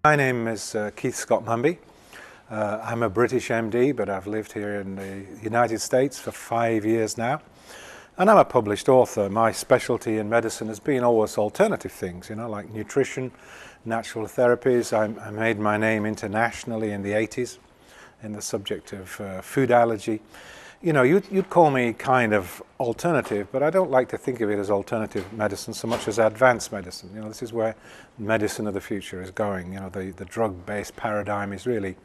My name is Keith Scott Mumby. I'm a British MD, but I've lived here in the United States for 5 years now. And I'm a published author. My specialty in medicine has been always alternative things, like nutrition, natural therapies. I made my name internationally in the 80s in the subject of food allergy. You'd call me kind of alternative, but I don't like to think of it as alternative medicine so much as advanced medicine. This is where medicine of the future is going. The drug-based paradigm is really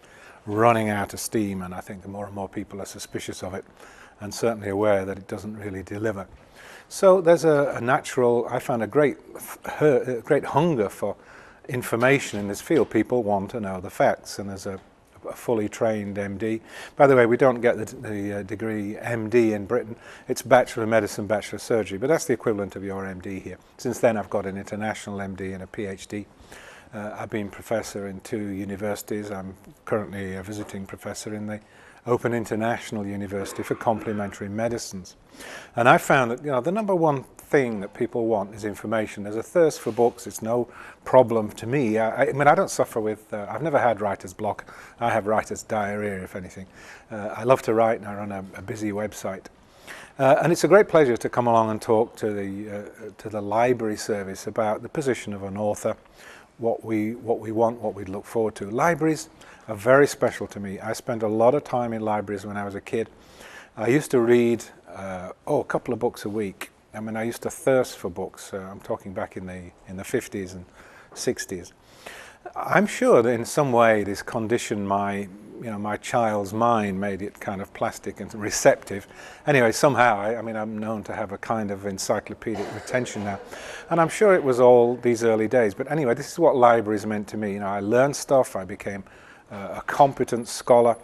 running out of steam, and I think the more and more people are suspicious of it and certainly aware that it doesn't really deliver. So there's a natural, I found a great hunger for information in this field. People want to know the facts, and there's a fully trained MD. By the way, we don't get the degree MD in Britain. It's Bachelor of Medicine, Bachelor of Surgery, but that's the equivalent of your MD here. Since then, I've got an international MD and a PhD. I've been professor in 2 universities. I'm currently a visiting professor in the Open International University for Complementary Medicines. And I found that the number one thing that people want is information. There's a thirst for books. It's no problem to me. I don't suffer with, I've never had writer's block. I have writer's diarrhea, if anything. I love to write, and I run a busy website. And it's a great pleasure to come along and talk to the library service about the position of an author, what we want, what we'd look forward to. Libraries are very special to me. I spent a lot of time in libraries when I was a kid. I used to read a couple of books a week. I used to thirst for books. I'm talking back in the 50s and 60s. I'm sure that in some way this conditioned my child's mind, made it kind of plastic and receptive. Anyway, somehow, I'm known to have a kind of encyclopedic retention now. And I'm sure it was all these early days. But anyway, this is what libraries meant to me. I learned stuff. I became a competent scholar.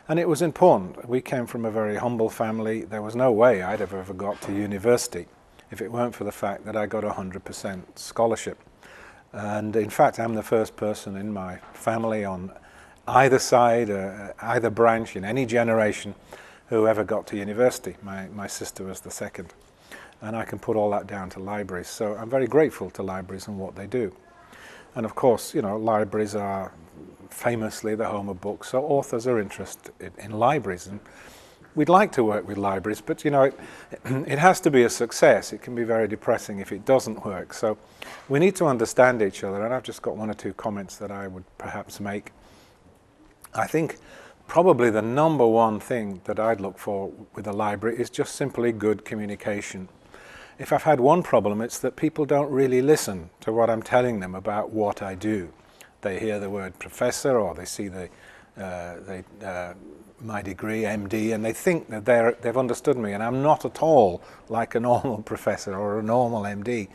And it was important. We came from a very humble family. There was no way I'd have ever got to university if it weren't for the fact that I got 100% scholarship. And in fact, I'm the first person in my family on either side, either branch, in any generation, who ever got to university. My sister was the second. And I can put all that down to libraries. So I'm very grateful to libraries and what they do. And of course, libraries are famously the home of books, so authors are interested in libraries, and we'd like to work with libraries, but it has to be a success. It can be very depressing if it doesn't work, so we need to understand each other, and I've just got 1 or 2 comments that I would perhaps make. I think probably the number one thing that I'd look for with a library is just simply good communication. If I've had one problem, it's that people don't really listen to what I'm telling them about what I do. They hear the word professor, or they see my degree, MD, and they think that they've understood me, and I'm not at all like a normal professor or a normal MD.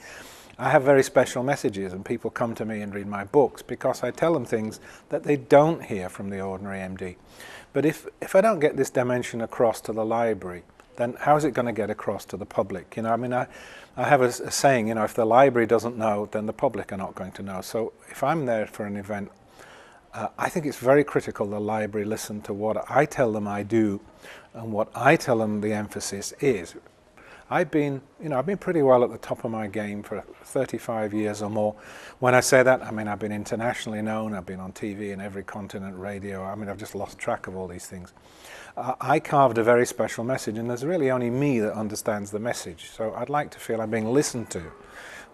I have very special messages, and people come to me and read my books because I tell them things that they don't hear from the ordinary MD. But if I don't get this dimension across to the library, then how is it going to get across to the public? I have a saying, if the library doesn't know, then the public are not going to know. So if I'm there for an event, I think it's very critical the library listen to what I tell them I do and what I tell them the emphasis is. I've been pretty well at the top of my game for 35 years or more. When I say that, I've been internationally known. I've been on TV in every continent, radio. I've just lost track of all these things. I carved a very special message, and there's really only me that understands the message. So I'd like to feel I'm being listened to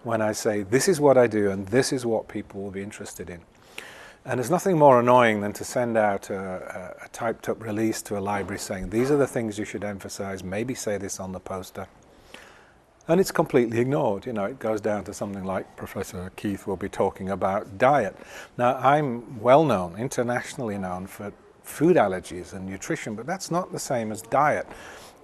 when I say, this is what I do, and this is what people will be interested in. And there's nothing more annoying than to send out a typed-up release to a library saying, these are the things you should emphasize, maybe say this on the poster. And it's completely ignored. It goes down to something like Professor Keith will be talking about diet. Now, I'm well known, internationally known for food allergies and nutrition, but that's not the same as diet.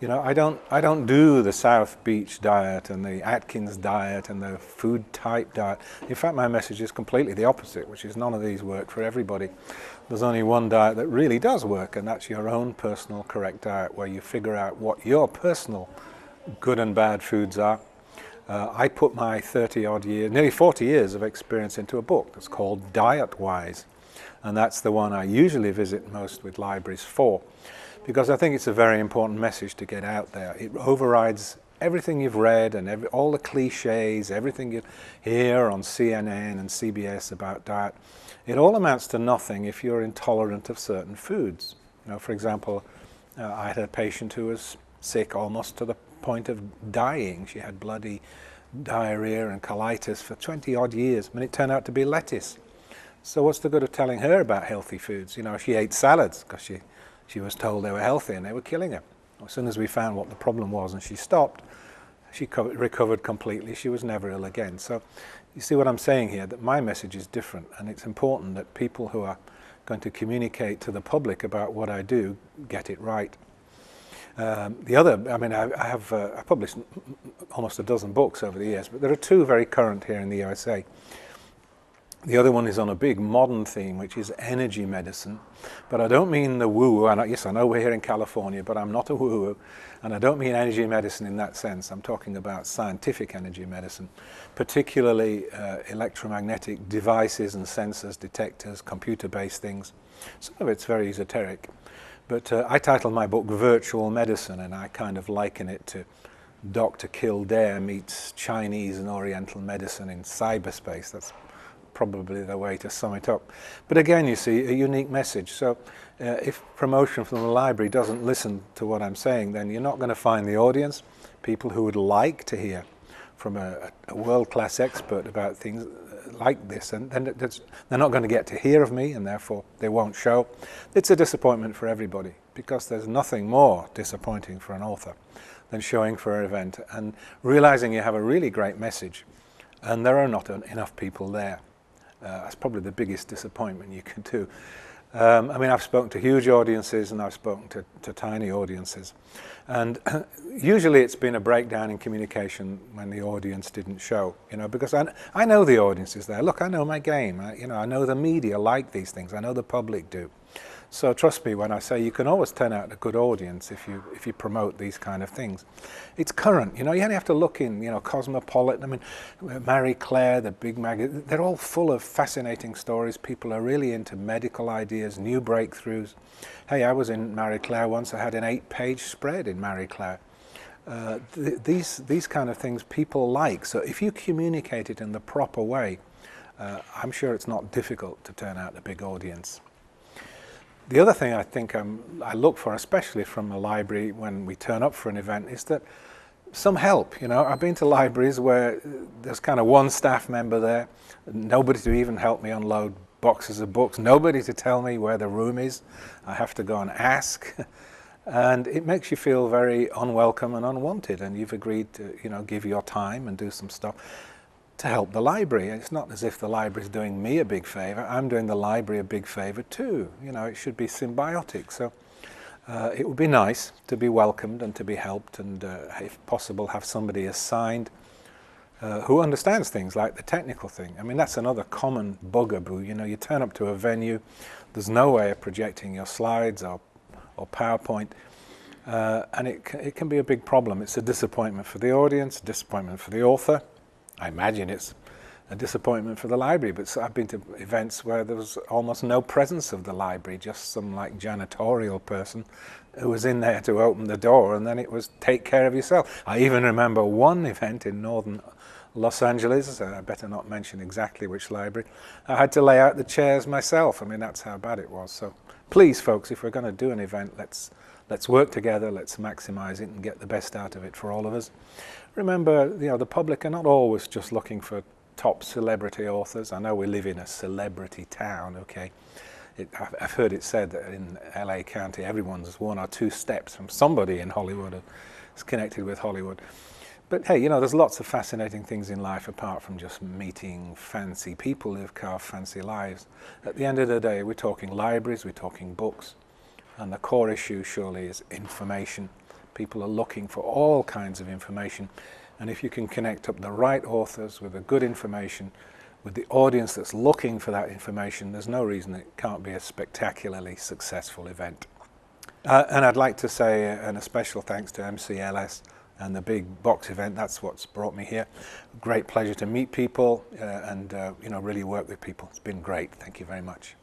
I don't do the South Beach diet and the Atkins diet and the food type diet. In fact, my message is completely the opposite, which is none of these work for everybody. There's only one diet that really does work, and that's your own personal correct diet, where you figure out what your personal good and bad foods are. I put my 30-odd years, nearly 40 years of experience into a book that's called Diet Wise. And that's the one I usually visit most with libraries for, because I think it's a very important message to get out there. It overrides everything you've read and all the cliches, everything you hear on CNN and CBS about diet, it all amounts to nothing if you're intolerant of certain foods. You know, for example, I had a patient who was sick almost to the point of dying. She had bloody diarrhea and colitis for 20 odd years, and it turned out to be lettuce. So what's the good of telling her about healthy foods? You know, she ate salads because she was told they were healthy and they were killing her. As soon as we found what the problem was and she stopped, she recovered completely. She was never ill again. So you see what I'm saying here, that my message is different, and it's important that people who are going to communicate to the public about what I do get it right. The other, I mean, I published almost a dozen books over the years, but there are two very current here in the USA. The other one is on a big modern theme, which is energy medicine. But I don't mean the woo-woo. Yes, I know we're here in California, but I'm not a woo-woo. And I don't mean energy medicine in that sense. I'm talking about scientific energy medicine, particularly electromagnetic devices and sensors, detectors, computer-based things. Some of it's very esoteric. But I titled my book Virtual Medicine, and I kind of liken it to Dr. Kildare meets Chinese and Oriental medicine in cyberspace. That's probably the way to sum it up. But again, you see, a unique message. So if promotion from the library doesn't listen to what I'm saying, then you're not going to find the audience, people who would like to hear from a world-class expert about things like this, and then they're not going to get to hear of me, and therefore they won't show. It's a disappointment for everybody, because there's nothing more disappointing for an author than showing for an event and realizing you have a really great message and there are not enough people there. That's probably the biggest disappointment you can do. I mean, I've spoken to huge audiences and I've spoken to tiny audiences. And usually it's been a breakdown in communication when the audience didn't show, you know, because I know the audience is there. Look, I know my game. I know the media like these things. I know the public do. So trust me when I say you can always turn out a good audience if you promote these kind of things. It's current, you only have to look in, Cosmopolitan, I mean, Marie Claire, the big magazine, they're all full of fascinating stories. People are really into medical ideas, new breakthroughs. Hey, I was in Marie Claire once. I had an 8-page spread in Marie Claire. These kind of things people like. So if you communicate it in the proper way, I'm sure it's not difficult to turn out a big audience. The other thing I think I look for, especially from a library when we turn up for an event, is that some help. I've been to libraries where there's kind of one staff member there, nobody to even help me unload boxes of books, nobody to tell me where the room is. I have to go and ask. And it makes you feel very unwelcome and unwanted, and you've agreed to, give your time and do some stuff to help the library. It's not as if the library is doing me a big favor. I'm doing the library a big favor too. It should be symbiotic. So it would be nice to be welcomed and to be helped, and if possible have somebody assigned who understands things like the technical thing. I mean, that's another common bugaboo. You turn up to a venue, there's no way of projecting your slides or PowerPoint, and it can be a big problem. It's a disappointment for the audience, a disappointment for the author. I imagine it's a disappointment for the library, but I've been to events where there was almost no presence of the library, just some janitorial person who was in there to open the door, and then it was take care of yourself. I even remember one event in northern Los Angeles, I better not mention exactly which library. I had to lay out the chairs myself. I mean, that's how bad it was. So please, folks, if we're going to do an event, let's work together, let's maximize it and get the best out of it for all of us. Remember, the public are not always just looking for top celebrity authors. I know we live in a celebrity town, okay? I've heard it said that in LA County, everyone's 1 or 2 steps from somebody in Hollywood who's connected with Hollywood. But hey, there's lots of fascinating things in life apart from just meeting fancy people who've carved fancy lives. At the end of the day, we're talking libraries, we're talking books, and the core issue surely is information. People are looking for all kinds of information, and if you can connect up the right authors with the good information, with the audience that's looking for that information, there's no reason it can't be a spectacularly successful event. And I'd like to say a special thanks to MCLS and the big box event. That's what's brought me here. Great pleasure to meet people and really work with people. It's been great. Thank you very much.